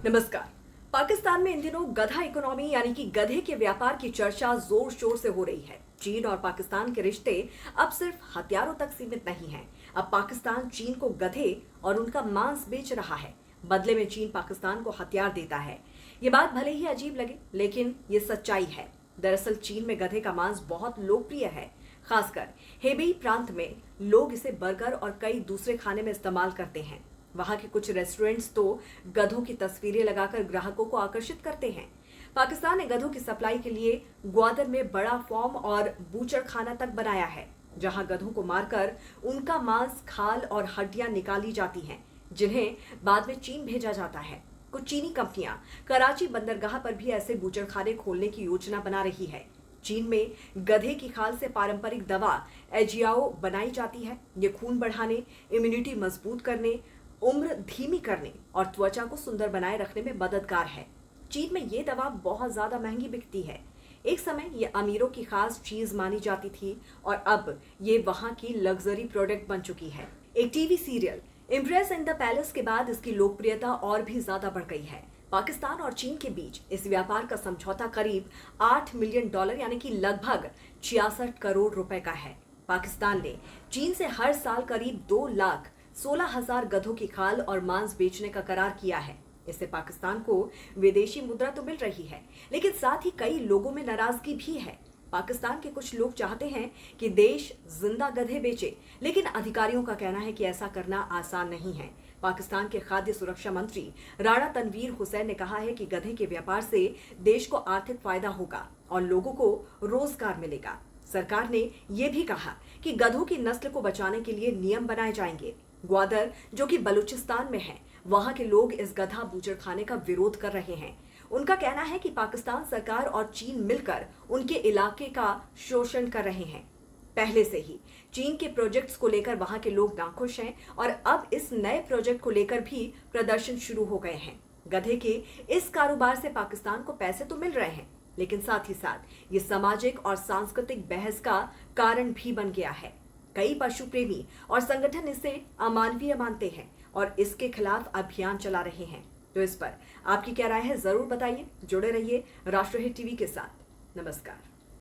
नमस्कार। पाकिस्तान में इन दिनों गधा इकोनॉमी यानी कि गधे के व्यापार की चर्चा जोर शोर से हो रही है। चीन और पाकिस्तान के रिश्ते अब सिर्फ हथियारों तक सीमित नहीं हैं। अब पाकिस्तान चीन को गधे और उनका मांस बेच रहा है। बदले में चीन पाकिस्तान को हथियार देता है। ये बात भले ही अजीब लगे, लेकिन ये सच्चाई है। दरअसल चीन में गधे का मांस बहुत लोकप्रिय है। खासकर हेबेई प्रांत में लोग इसे बर्गर और कई दूसरे खाने में इस्तेमाल करते हैं। वहां के कुछ रेस्टोरेंट्स तो गधों की तस्वीरें लगाकर ग्राहकों को आकर्षित करते हैं। पाकिस्तान ने गधों की सप्लाई के लिए ग्वादर में बड़ा फार्म और बूचड़ खाना तक बनाया है, जहां गधों को मारकर उनका मांस, खाल और हड्डियां निकाली जाती हैं, जिन्हें बाद में चीन भेजा जाता है। कुछ चीनी कंपनियां कराची बंदरगाह पर भी ऐसे बूचड़ खाने खोलने की योजना बना रही है। चीन में गधे की खाल से पारंपरिक दवा एजियाओ बनाई जाती है। ये खून बढ़ाने, इम्यूनिटी मजबूत करने, उम्र धीमी करने और त्वचा को सुंदर बनाए रखने में मददगार है। चीन में ये दवा बहुत ज्यादा महंगी बिकती है। एक समय ये अमीरों की खास चीज मानी जाती थी और अब ये वहां की लग्जरी प्रोडक्ट बन चुकी है। एक TV serial impress in the palace के बाद इसकी लोकप्रियता और भी ज्यादा बढ़ गई है। पाकिस्तान और चीन के बीच इस व्यापार का समझौता करीब $8 मिलियन यानी कि लगभग 66 करोड़ रुपए का है। पाकिस्तान ने चीन से हर साल करीब 2,16,000 गधों की खाल और मांस बेचने का करार किया है। इससे पाकिस्तान को विदेशी मुद्रा तो मिल रही है, लेकिन साथ ही कई लोगों में नाराजगी भी है। पाकिस्तान के कुछ लोग चाहते हैं कि देश जिंदा गधे बेचे, लेकिन अधिकारियों का कहना है कि ऐसा करना आसान नहीं है। पाकिस्तान के खाद्य सुरक्षा मंत्री राणा तनवीर हुसैन ने कहा है कि गधे के व्यापार से देश को आर्थिक फायदा होगा और लोगों को रोजगार मिलेगा। सरकार ने यह भी कहा कि गधों की नस्ल को बचाने के लिए नियम बनाए जाएंगे। ग्वादर, जो कि बलूचिस्तान में है, वहां के लोग इस गधा बूचड़ खाने का विरोध कर रहे हैं। उनका कहना है कि पाकिस्तान सरकार और चीन मिलकर उनके इलाके का शोषण कर रहे हैं। पहले से ही चीन के प्रोजेक्ट्स को लेकर वहां के लोग नाखुश हैं और अब इस नए प्रोजेक्ट को लेकर भी प्रदर्शन शुरू हो गए हैं। गधे के इस कारोबार से पाकिस्तान को पैसे तो मिल रहे हैं, लेकिन साथ ही साथ ये सामाजिक और सांस्कृतिक बहस का कारण भी बन गया है। कई पशु प्रेमी और संगठन इसे अमानवीय मानते हैं और इसके खिलाफ अभियान चला रहे हैं। तो इस पर आपकी क्या राय है, जरूर बताइए। जुड़े रहिए राष्ट्रहित टीवी के साथ। नमस्कार।